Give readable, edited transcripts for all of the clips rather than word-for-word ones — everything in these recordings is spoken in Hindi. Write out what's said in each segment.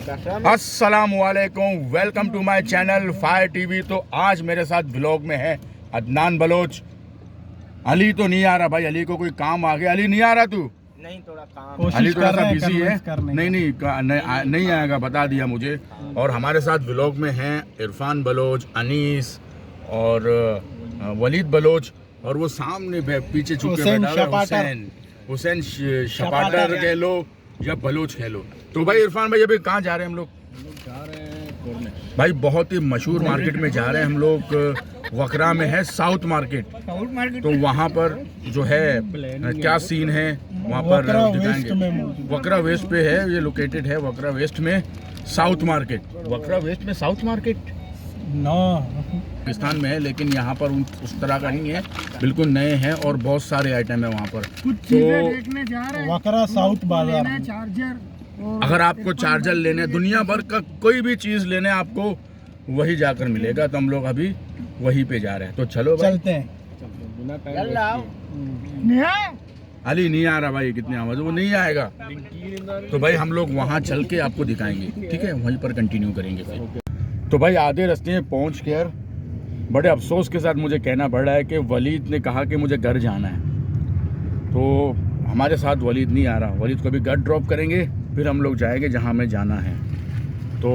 अस्सलाम वालेकुम, welcome to my channel fire TV. तो आज मेरे साथ व्लॉग में है अदनान बलोच। अली तो नहीं आ रहा भाई, अली को कोई काम आ गया। अली नहीं आ रहा तू? नहीं, थोड़ा काम, अली थोड़ा सा बिजी है। नहीं आएगा, बता दिया मुझे। और हमारे साथ व्लॉग में हैं इरफान बलोच, अनीस और वलीद बलोच, और वो सामने पीछे छुप के बैठा है हुसैन शपाटर कह लो या बलोच कह लो। तो भाई इरफान भाई, अभी कहाँ जा रहे हैं हम लोग? जा रहे हैं भाई बहुत ही मशहूर मार्केट में जा रहे हैं हम लोग। वकरा में है साउथ मार्केट। तो वहाँ पर जो है क्या सीन है वहाँ पर दिखाएंगे। वकरा वेस्ट पे है ये, लोकेटेड है वकरा वेस्ट में साउथ मार्केट। वकरा वेस्ट में साउथ मार्केट पाकिस्तान में है, लेकिन यहाँ पर उस तरह का नहीं है, बिल्कुल नए हैं और बहुत सारे आइटम है वहाँ पर। तो वकरा साउथ बाजार चार्जर, अगर आपको चार्जर लेने, दुनिया भर का कोई भी चीज़ लेने आपको वही जाकर मिलेगा। तो हम लोग अभी वहीं पे जा रहे हैं। तो चलो भाई, चलते हैं। अली नहीं आ रहा भाई, कितने आवाज, वो नहीं आएगा। तो भाई हम लोग वहाँ चल के आपको दिखाएंगे, ठीक है? वहीं पर कंटिन्यू करेंगे भाई। तो भाई आधे रास्ते में पहुँच कर बड़े अफसोस के साथ मुझे कहना पड़ रहा है कि वलीद ने कहा कि मुझे घर जाना है। तो हमारे साथ वलीद नहीं आ रहा। वलीद को भी घर ड्रॉप करेंगे, फिर हम लोग जाएंगे जहाँ हमें जाना है। तो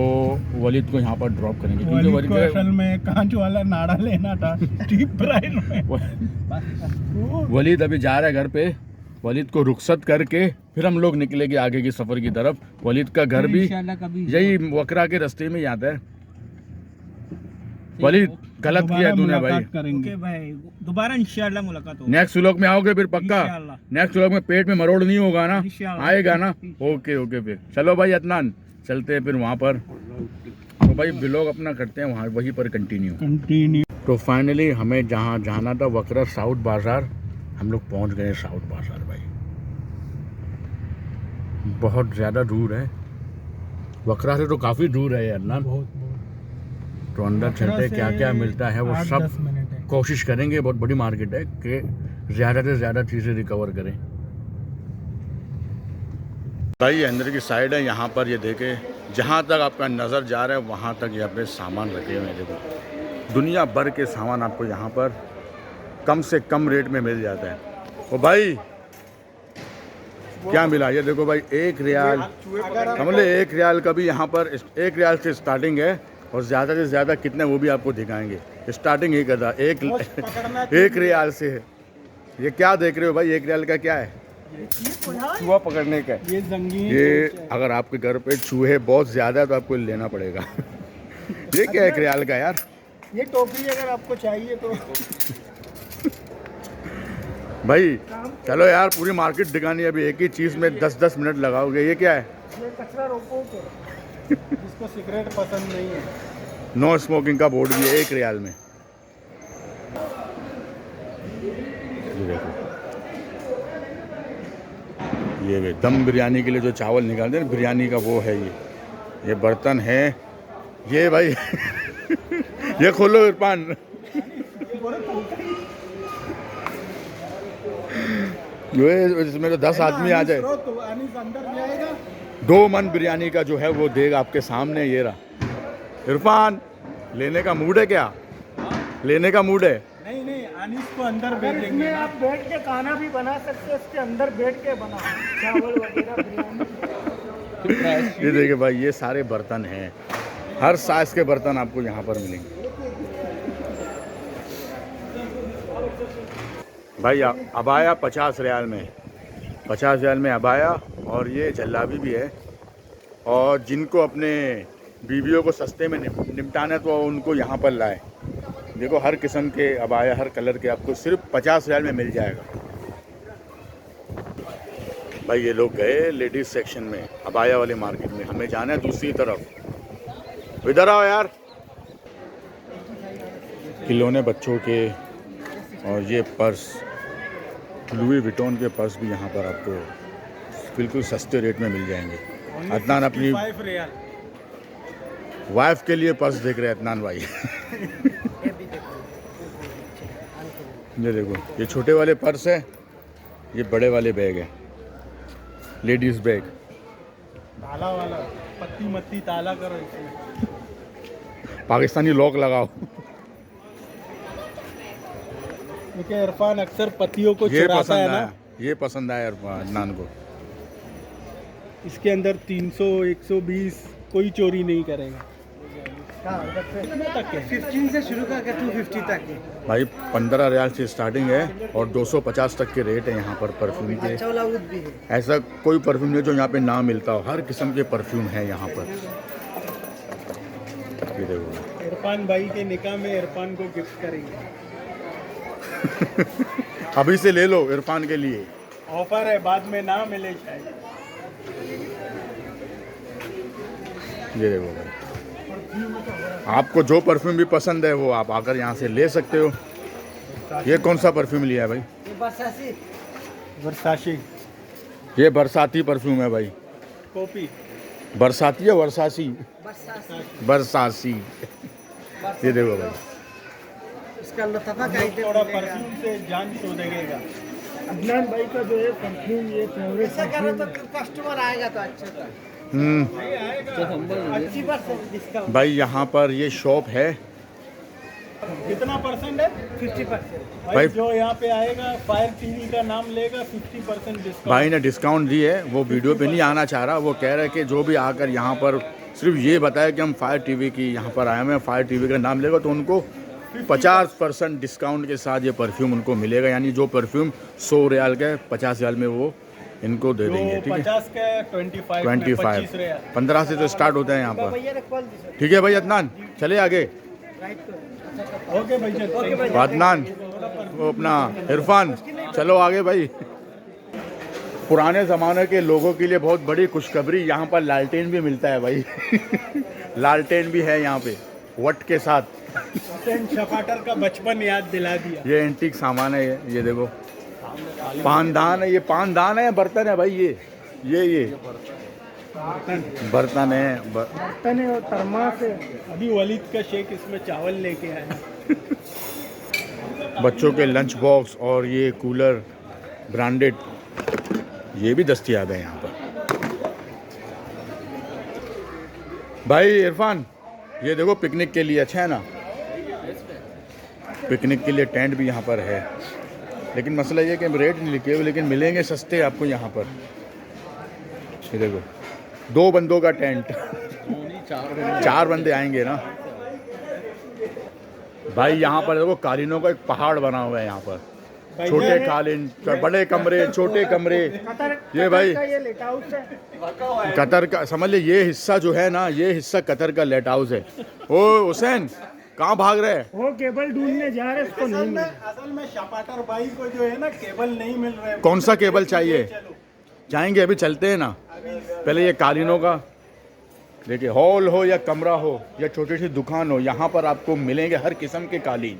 वलीद को यहाँ पर ड्रॉप करेंगे क्योंकि वलीद को असल में कांच वाला नाड़ा लेना था चीप प्राइस में। वलीद अभी जा रहा है घर पे। वलीद को रुखसत करके फिर हम लोग निकलेंगे आगे की सफ़र की तरफ। वलीद का घर भी यही वकरा के रास्ते में ही आता है। वलीद गलत किया तूने भाई। ओके भाई, दोबारा इंशाल्लाह मुलाकात होगी। नेक्स्ट व्लॉग में आओगे फिर पक्का? नेक्स्ट व्लॉग में पेट में मरोड़ नहीं होगा ना? आएगा ना? ओके ओके, फिर चलो भाई अदनान, चलते हैं फिर वहाँ पर। तो भाई व्लॉग अपना करते हैं वहाँ, वहीं पर कंटिन्यू। तो फाइनली हमें जहाँ जाना था वकरा साउथ बाज़ार, हम लोग पहुँच गए साउथ बाज़ार। भाई बहुत ज़्यादा दूर है, वकरा से तो काफ़ी दूर है अदनान। तो अंदर चलते क्या क्या मिलता है वो सब कोशिश करेंगे। बहुत बड़ी मार्केट है कि ज़्यादा से ज़्यादा चीज़ें रिकवर करें। भाई ये अंदर की साइड है, यहाँ पर ये देखे जहाँ तक आपका नज़र जा रहा है वहाँ तक यहाँ पे सामान रखे हुए हैं। देखो दुनिया भर के सामान आपको यहाँ पर कम से कम रेट में मिल जाता है। ओ भाई क्या मिला? ये देखो भाई, 1 रियाल, समझ ले 1 रियाल का भी यहाँ पर 1 रियाल से स्टार्टिंग है, और ज़्यादा से ज़्यादा कितने वो भी आपको दिखाएंगे। स्टार्टिंग ही करता 1 रियाल से है। ये क्या देख रहे हो भाई? 1 रियाल का क्या है? चूहा पकड़ने का। ये अगर आपके घर पे चूहे बहुत ज़्यादा है तो आपको लेना पड़ेगा। ये क्या 1 रियाल का यार? ये टोकरी अगर आपको चाहिए तो भाई चलो यार, पूरी मार्केट दिखानी है अभी। एक ही चीज़ में 10-10 मिनट लगाओगे। ये क्या है? ये कचरा रोको को जिसको सिगरेट पसंद नहीं है। नो स्मोकिंग का बोर्ड भी है 1 रियाल में। ये देखो, ये दम बिरयानी के लिए जो चावल निकालते हैं बिरयानी का, वो है ये बर्तन है ये भाई। ये खोलो इरफान। इसमें तो 10 आदमी आ जाए। 2 मन बिरयानी का जो है वो देगा आपके सामने। ये रहा। इरफान लेने का मूड है क्या? लेने का मूड है? नहीं, अनीस को अंदर बैठ देंगे। आप बैठ के खाना भी बना सकते हैं, उसके अंदर बैठ के बना चावल वगैरह बिरयानी। ये देखिए भाई, ये सारे बर्तन हैं, हर साइज के बर्तन आपको यहाँ पर मिलेंगे। भाई अबाया 50 रियाल में, 50 रियाल में अबाया। और ये जल्लाबी भी है। और जिनको अपने बीवियों को सस्ते में निपटाना है तो उनको यहाँ पर लाए। देखो हर किस्म के अबाया, हर कलर के आपको सिर्फ 50 रियाल में मिल जाएगा। भाई ये लोग गए लेडीज़ सेक्शन में, अबाया वाली मार्केट में। हमें जाना है दूसरी तरफ। इधर आओ यार। खिलौने बच्चों के, और ये पर्स, लुई विटॉन के पर्स भी यहाँ पर आपको बिल्कुल सस्ते रेट में मिल जाएंगे। अदनान अपनी वाइफ के लिए पर्स देख रहे हैं अदनान भाई। ये देखो, ये छोटे वाले पर्स है, ये बड़े वाले बैग है, लेडीज़ बैग। भाला वाला पत्ती मत्ती ताला करो इसमें। पाकिस्तानी लॉक लगाओ। क्योंकि इरफान अक्सर पत्तियों को ये चुराता पसंद है ना, आया, ये पसंद आया अदनान को। इसके अंदर 300 120 कोई चोरी नहीं करेगा। कितने तक है? 15 से शुरू करके 250 तक है। भाई 15 रियाल से स्टार्टिंग है और 250 तक के रेट है यहाँ पर परफ्यूम के। अच्छा वाला उद भी है। ऐसा कोई परफ्यूम नहीं जो यहाँ पे ना मिलता हो, हर किस्म के परफ्यूम है यहाँ पर। ये देखो इरफान भाई के निकाह में इरफान को गिफ्ट करेंगे। अभी से ले लो इरफान के लिए। ऑफर है, बाद में ना मिले शायद। ये देखो भाई, आपको जो परफ्यूम भी पसंद है वो आप आकर यहाँ से ले सकते हो। ये कौन सा परफ्यूम लिया है भाई? ये बरसाती वर्साशी ये बरसाती परफ्यूम है भाई। कॉपी बरसाती है वर्सासी? बरसाती बरसासी। ये देखो भाई, इसका लताफा का आइटम थोड़ा मिलेगा। परफ्यूम से जान छू देगा। अदनान भाई का जो है परफ्यूम ये फेवरेट ऐसा करो तो कस्टमर आएगा तो अच्छा था। 80% डिस्काउंट। भाई यहाँ पर ये शॉप है। कितना परसेंट है? 50%। भाई जो यहाँ पे आएगा फायर टीवी का नाम लेगा 50% डिस्काउंट। भाई ने डिस्काउंट दी है, वो वीडियो पे नहीं आना चाह रहा। वो कह रहा है कि जो भी आकर यहाँ पर सिर्फ ये बताया कि हम फायर टीवी की यहाँ पर आए हैं, फायर टीवी का नाम लेगा तो उनको 50% डिस्काउंट के साथ ये परफ्यूम उनको मिलेगा। यानी जो परफ्यूम 100 रियाल का है, 50 रियाल में वो इनको दे देंगे। ठीक है, 50 का 25 में 25 रियाल। 15 से तो स्टार्ट होता है यहाँ पर। भैया ने कॉल दी सर। ठीक है भाई अदनान, चले आगे। राइट करो। ओके भाई जी, ओके भाई। अदनान, वो अपना इरफान, चलो आगे भाई। पुराने ज़माने के लोगों के लिए बहुत बड़ी खुशखबरी, यहाँ पर लालटेन भी मिलता है भाई। लालटेन भी है यहाँ पे वट के साथ। हुसैन शफाटर का बचपन याद दिला दिया। ये एंटीक सामान है, ये देखो पानदान है। ये पानदान है, बर्तन है भाई। ये बर्तन है। बर्तन और थर्मास है। अभी वलीद का शेख इसमें चावल लेके आया। बच्चों के लंच बॉक्स और ये कूलर ब्रांडेड, ये भी दस्तयाब है यहाँ पर। भाई इरफान, ये देखो पिकनिक के लिए अच्छा है ना। पिकनिक के लिए टेंट भी यहाँ पर है, लेकिन मसला ये है कि रेट नहीं लिखे हुए, लेकिन मिलेंगे सस्ते आपको यहाँ पर। ये देखो 2 बंदों का टेंट, 4 बंदे आएंगे ना भाई। यहाँ पर देखो कालीनों का एक पहाड़ बना हुआ है यहाँ पर। छोटे कालीन, बड़े कमरे, छोटे कमरे। ये भाई ये लेट हाउस है। कतर का, समझ ले ये हिस्सा जो है ना, ये हिस्सा कतर का लेट हाउस है। ओ हुसैन, कहाँ भाग रहे हैं? वो केबल ढूंढने जा रहे हैं, उसको नहीं मिला। असल में शफाटर भाई को जो है ना केबल नहीं मिल रहे। कौन सा केबल चाहिए? जाएंगे, अभी चलते हैं ना। पहले ये कालीनों का देखिए, हॉल हो या कमरा हो या छोटी सी दुकान हो, यहाँ पर आपको मिलेंगे हर किस्म के कालीन।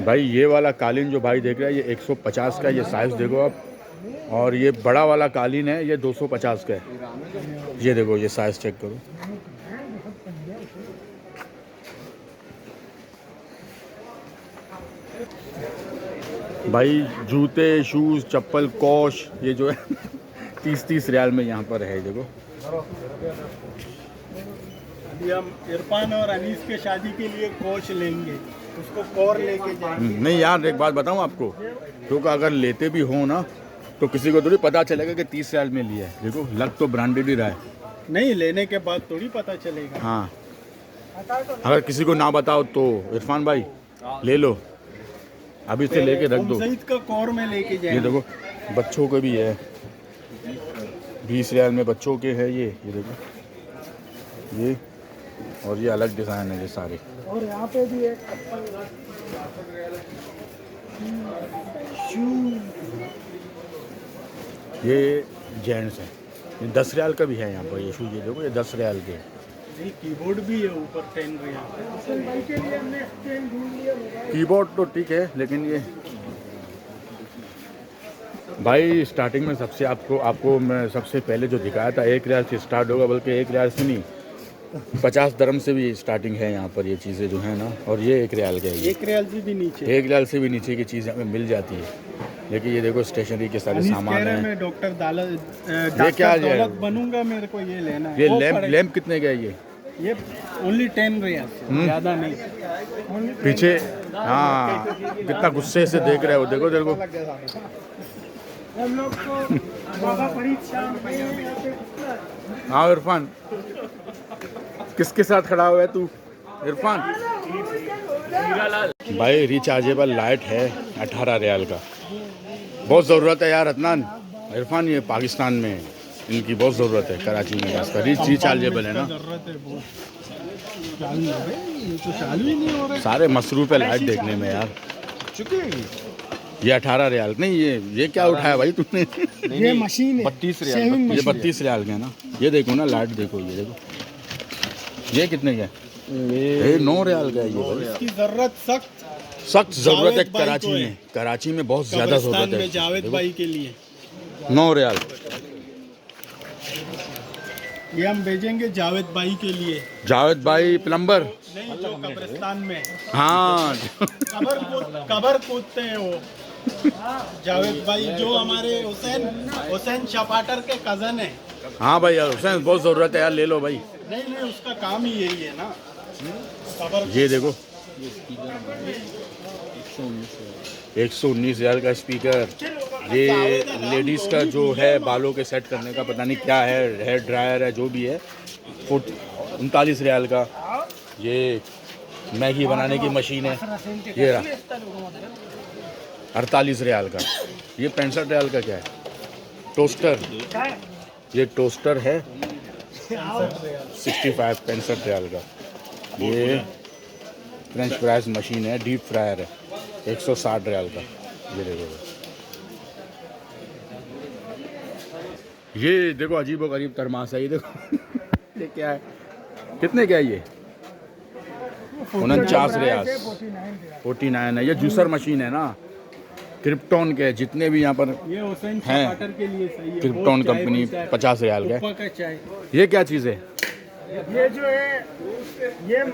भाई ये वाला कालीन जो भाई देख रहे हैं, ये 150 का, ये साइज़ देखो आप। और ये बड़ा वाला कालीन है, ये 250 का है। ये देखो, ये साइज़ चेक करो। भाई जूते, शूज़, चप्पल, कॉश, ये जो है 30-30 रियाल में यहाँ पर है। देखो अभी हम इरफान और अनीस के शादी के लिए कोच लेंगे, उसको कोर लेके जाएंगे। नहीं यार, एक बात बताऊँ आपको, क्योंकि अगर लेते भी हो ना तो किसी को थोड़ी पता चलेगा कि 30 रियाल में लिया है। देखो लग तो ब्रांडेड ही रहा है। नहीं, लेने के बाद थोड़ी पता चलेगा। हाँ, अगर किसी को ना बताओ तो इरफान भाई ले लो, अभी से लेके रख दो। सईद का कोर में लेके ये जाएंगे। देखो बच्चों के भी है, 20 रियाल में बच्चों के है। ये देखो, ये और ये अलग डिज़ाइन है ये सारे। और यहाँ पे भी है ये जेंट्स है, ये 10 रियाल का भी है यहाँ पर। ये शूज ये देखो, ये 10 रियाल के। नहीं, कीबोर्ड भी है ऊपर 10 रियाल। हुसैन भाई के लिए हमने स्टैंड ढूंढ लिया मोबाइल। कीबोर्ड तो ठीक है, लेकिन ये भाई स्टार्टिंग में आपको मैं सबसे पहले जो दिखाया था 1 रियाल से स्टार्ट होगा, बल्कि 1 रियाल से नहीं, 50 दरम से भी स्टार्टिंग है यहाँ पर ये चीज़ें जो है ना। और ये 1 रियाल का है, ये 1 रियाल से भी नीचे। 1 रियाल से भी नीचे की चीज़ यहाँ पे मिल जाती है। लेकिन ये देखो स्टेशनरी के सारे सामान हैं। मैं डॉक्टर ये क्या है? दौलत बनूंगा, मेरे को ये लेना है। ये वो लैम्प पड़ेगा। लैम्प कितने का है ये ओनली 10 रियाल, ज़्यादा नहीं। पीछे? हाँ, कितना गुस्से से देख रहे हो, देखो देखो। हम लोग को बाबा फरीद शाह में यहाँ पे कितना है? हाँ इरफान, किसके साथ खड़ा हुआ है तू इरफान? भाई रिचार्जेबल लाइट है 18 रियाल का। बहुत ज़रूरत है यार अदनान, इरफान ये पाकिस्तान में इनकी बहुत ज़रूरत है, कराची में खासकर रिचार्जेबल है ना। जरूरत है बहुत। चालू हो गई, ये तो चालू ही नहीं हो रहा। सारे मसरूफ़ है लाइट देखने में यार। चुके हैं ये 18 रियाल नहीं, ये क्या उठाया भाई तुमने? ये मशीन है 32 रियाल। ये 32 रियाल के है ना। ये देखो ना लाइट देखो, ये देखो ये कितने का है? ये 9 रियाल का है ये भाई। इसकी जरूरत सख्त ज़रूरत है जावेद भाई कराची को है। में, कराची में बहुत ज़्यादा कब्रिस्तान ज़रूरत में है। जावेद देखो, भाई के लिए 9 रियाल। ये हम भेजेंगे जावेद भाई के लिए। जावेद भाई प्लम्बर। नहीं, जो कब्रिस्तान में हाँ कबर कूदते हैं वो जावेद भाई, जो हमारे हुसैन शपाटर के कजन है। हाँ भाई यार हुसैन बहुत ज़रूरत है यार, ले लो भाई। नहीं, उसका काम ही यही है ना, कबर। ये देखो 119 रियाल का स्पीकर। ये लेडीज़ का जो है बालों के सेट करने का, पता नहीं क्या है, हेयर ड्रायर है जो भी है, 39 रियाल का। ये मैगी बनाने की मशीन है, ये रहा 48 रियाल का। ये 65 रियाल का क्या है? टोस्टर। ये टोस्टर है 65 रियाल का। ये फ्रेंच फ्राइज मशीन है, डीप फ्रायर है, 160 रियाल का। ये देखो, ये देखो अजीब व गरीब तरमाश है, ये देखो ये क्या है, कितने क्या है ये? 49 रियाल, 49 है। ये जूसर मशीन है ना, क्रिप्टॉन के, जितने भी यहाँ पर ये हुसैन हैं शपाटर के लिए सही है। क्रिप्टॉन बहुत कंपनी चाय 50 रियाल का उपा है। का चाय। ये क्या चीज़ है? ये जो है ये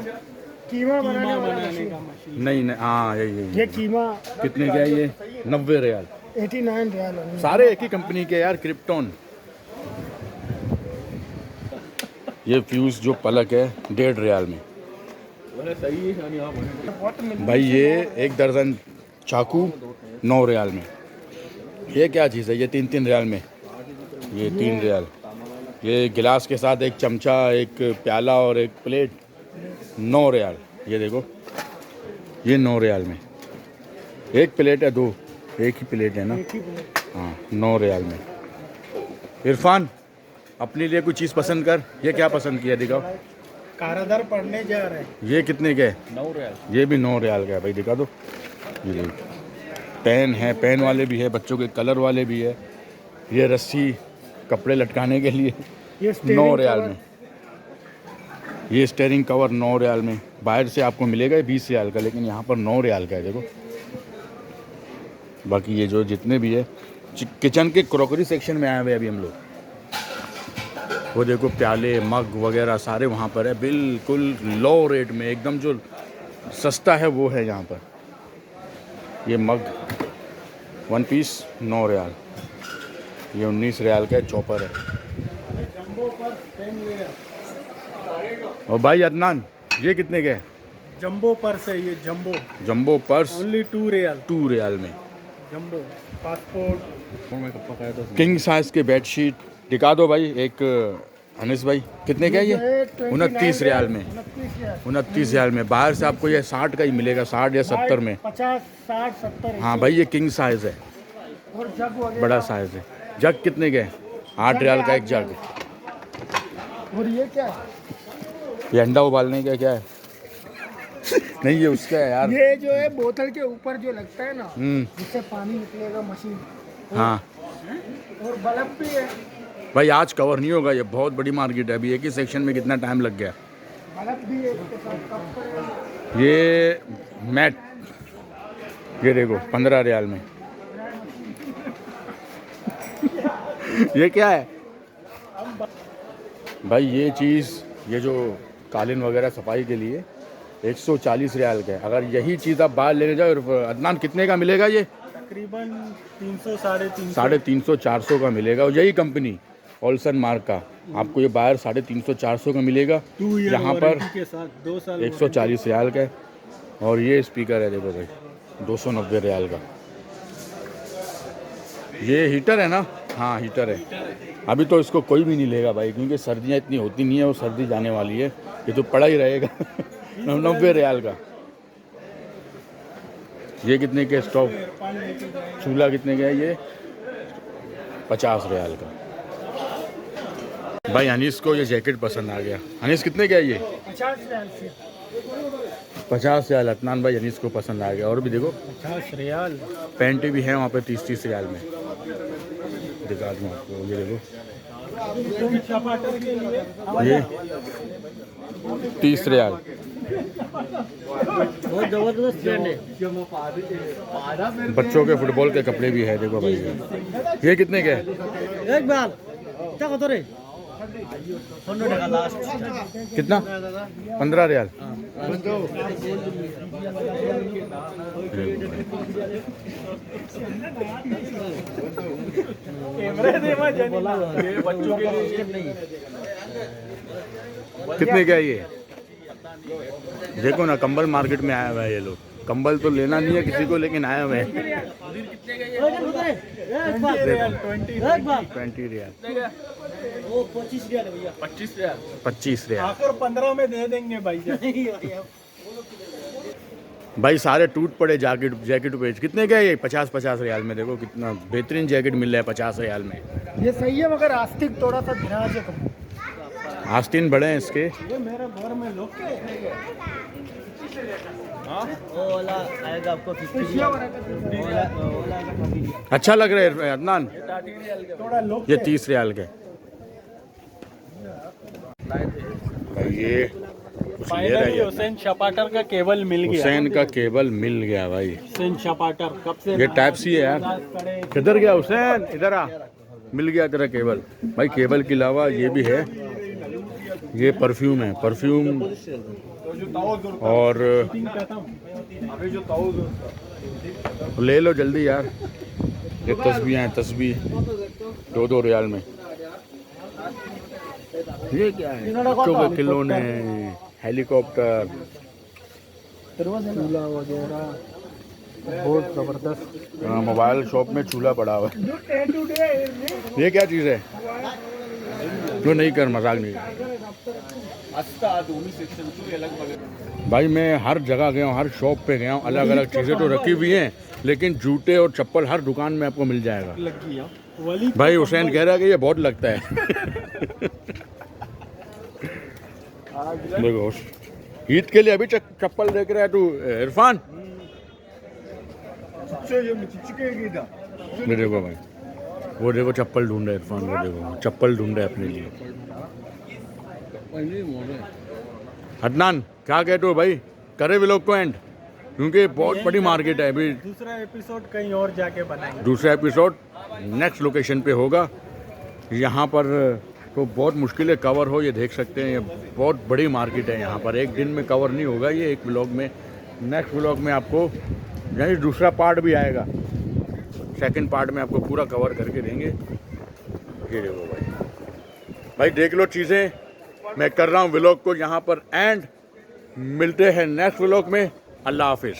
कीमा बनाने वाला बनाने मशीन का मशीन। नहीं नहीं, हाँ यही ये कीमा कितने का है ये? 90 रियाल। 89 रियाल है। सारे एक ही कंपनी के यार, क्रिप्टॉन। ये फ्यूज जो पलक है 1.5 रियाल में। भाई ये 1 दर्जन चाकू 9 रियाल में। ये क्या चीज़ है? ये 3 रियाल में, ये 3 रियाल। ये गिलास के साथ एक चमचा, एक प्याला और एक प्लेट 9 रियाल। ये देखो ये 9 रियाल में। एक प्लेट है, 2 एक ही प्लेट है ना। हाँ 9 रियाल में। इरफान अपने लिए कोई चीज़ पसंद कर। ये क्या पसंद किया दिखाओ। कारादर पढ़ने जा रहे हैं। ये कितने के? 9 रियाल। ये भी 9 रियाल का है भाई, दिखा दो। ये देखो पेन है, पेन वाले भी है, बच्चों के कलर वाले भी है। ये रस्सी कपड़े लटकाने के लिए 9 रियाल में। ये स्टीयरिंग कवर 9 रियाल में। बाहर से आपको मिलेगा 20 रियाल का, लेकिन यहाँ पर 9 रियाल का है। देखो बाकी ये जो जितने भी है किचन के क्रॉकरी सेक्शन में आए हुए अभी हम लोग। वो देखो प्याले मग वगैरह सारे वहाँ पर है, बिल्कुल लो रेट में, एकदम जो सस्ता है वो है यहाँ पर। ये मग 1 पीस 9 रियाल। ये 19 रियाल का चॉपर है। और भाई अदनान ये कितने के? जंबो पर्स है ये, जंबो पर्स ओनली 2 रियाल। 2 रियाल में। Jumbo passport. किंग साइज के बेडशीट दिखा दो भाई एक अनिस भाई, कितने का है ये? 29 रियाल में। 29 रियाल में। बाहर से आपको ये 60 का ही मिलेगा, 60 या 70 में। 50 60 70। हाँ भाई ये किंग साइज है, और जग वगैरह। बड़ा साइज है। जग कितने के? 8 रियाल का एक जग। और ये क्या है? ये अंडा उबालने का क्या है? नहीं ये उसका है यार। ये जो है बोतल के ऊपर जो लगता है ना, हम्म। जिससे पानी निकलेगा मशीन। हाँ और बल्ब भी है। भाई आज कवर नहीं होगा, ये बहुत बड़ी मार्केट है। अभी एक ही सेक्शन में कितना टाइम लग गया। बल्ब भी है इसके साथ, कप है। ये मैट, ये देखो 15 रियाल में। ये क्या है भाई? ये चीज़ ये जो कालीन वगैरह सफाई के लिए 140 रियाल का है। अगर यही चीज़ आप बाहर लेने जाओ अदनान कितने का मिलेगा ये? तकरीबन 300 350 350 400 का मिलेगा। और यही कंपनी ओल्सन मार्क का आपको ये बाहर 350 400 का मिलेगा। 2 ईयर यहाँ पर वारंटी के साथ 2 साल 140 रियाल का है। और ये स्पीकर है देखो भाई 290 रियाल का। ये हीटर है ना? हाँ हीटर है। अभी तो इसको कोई भी नहीं लेगा भाई, क्योंकि सर्दियाँ इतनी होती नहीं है और सर्दी जाने वाली है, ये तो पड़ा ही रहेगा। 90 रियाल का। ये कितने के स्टोव चूल्हा कितने का है? ये 50 रियाल का। भाई अनीस को ये जैकेट पसंद आ गया। अनीस कितने का है ये? 50 रियाल से। 50 रियाल। अदनान भाई अनीस को पसंद आ गया। और भी देखो 50 रियाल। पैंटें भी हैं वहाँ पे 30-30 रियाल में। दिखा दूँ आपको, ये देखो शपाटर के लिए ये 30 रियाल। बहुत जबरदस्त ब्रांड है। बच्चों के फुटबॉल के कपड़े भी है देखो भाई। ये कितने के है? एक बार क्या कतो रे 15 টাকা লাস্ট कितना? 15 रियाल। कैमरे दे मत ये बच्चों के लिए कितने का है ये? देखो ना कंबल मार्केट में आया हुआ है ये लोग। कंबल तो लेना नहीं है किसी को, लेकिन आया हुआ है। एक बार 20 रियाल। वो 25 रियाल है भैया। 25 रियाल। आखिर 15 में दे देंगे भाई भाई सारे टूट पड़े जैकेट पेज। कितने का है ये? 50 रियाल में। देखो कितना बेहतरीन जैकेट मिल रहा है 50 रियाल में। ये सही है, मगर आस्तिक थोड़ा सा ध्यान से करो। आस्तीन बड़े हैं इसके। ये मेरे घर में लोग वो वाला आएगा आपको 50 रियाल। अच्छा लग रहा है अदनान। थोड़ा लोग ये 30 रियाल के। भाई ये कुछ ले रहा फाइनली है। हुसैन शपाटर का केबल मिल गया। हुसैन का केबल मिल गया भाई। हुसैन शपाटर कब से ये टाइप सी है यार। किधर गया हुसैन? इधर आ। मिल गया तेरा केबल। भाई केबल के अलावा ये भी है, ये परफ्यूम है। परफ्यूम और ले लो जल्दी यार। ये तस्बीह हैं, तस्बीह 2-2 रियाल में। ये क्या है? बच्चों के खिलौने, हेलीकॉप्टर, चूल्हा वगैरह बहुत जबरदस्त। हाँ, मोबाइल शॉप में चूल्हा पड़ा हुआ है। ये क्या चीज़ है? जो नहीं कर, मजाक नहीं कर। भाई मैं हर जगह गया हूँ, हर शॉप पे गया हूँ, अलग अलग चीज़ें तो रखी हुई हैं, लेकिन जूते और चप्पल हर दुकान में आपको मिल जाएगा। लग गया वली भाई हुसैन कह रहा है कि ये बहुत लगता है। देखो ईद के लिए अभी चप्पल देख रहा है तू इरफान। ये देखो भाई, वो देखो चप्पल ढूंढ रहा है इरफान। वो देखो चप्पल ढूंढ रहा है अपने लिए। अदनान क्या कहते हो भाई? करे व्लॉग को एंड, क्योंकि बहुत बड़ी मार्केट है। अभी दूसरा एपिसोड कहीं और जाके बनाएंगे। दूसरा एपिसोड नेक्स्ट लोकेशन पे होगा। यहाँ पर तो बहुत मुश्किल है कवर हो। ये देख सकते हैं, ये बहुत बड़ी मार्केट है। यहाँ पर एक दिन में कवर नहीं होगा ये एक व्लॉग में। नेक्स्ट व्लॉग में आपको यानी दूसरा पार्ट भी आएगा। सेकंड पार्ट में आपको पूरा कवर करके देंगे। ये देखो भाई देख लो चीज़ें। मैं कर रहा हूँ व्लॉग को यहाँ पर एंड। मिलते हैं नेक्स्ट व्लॉग में। अल्लाह हाफिज़।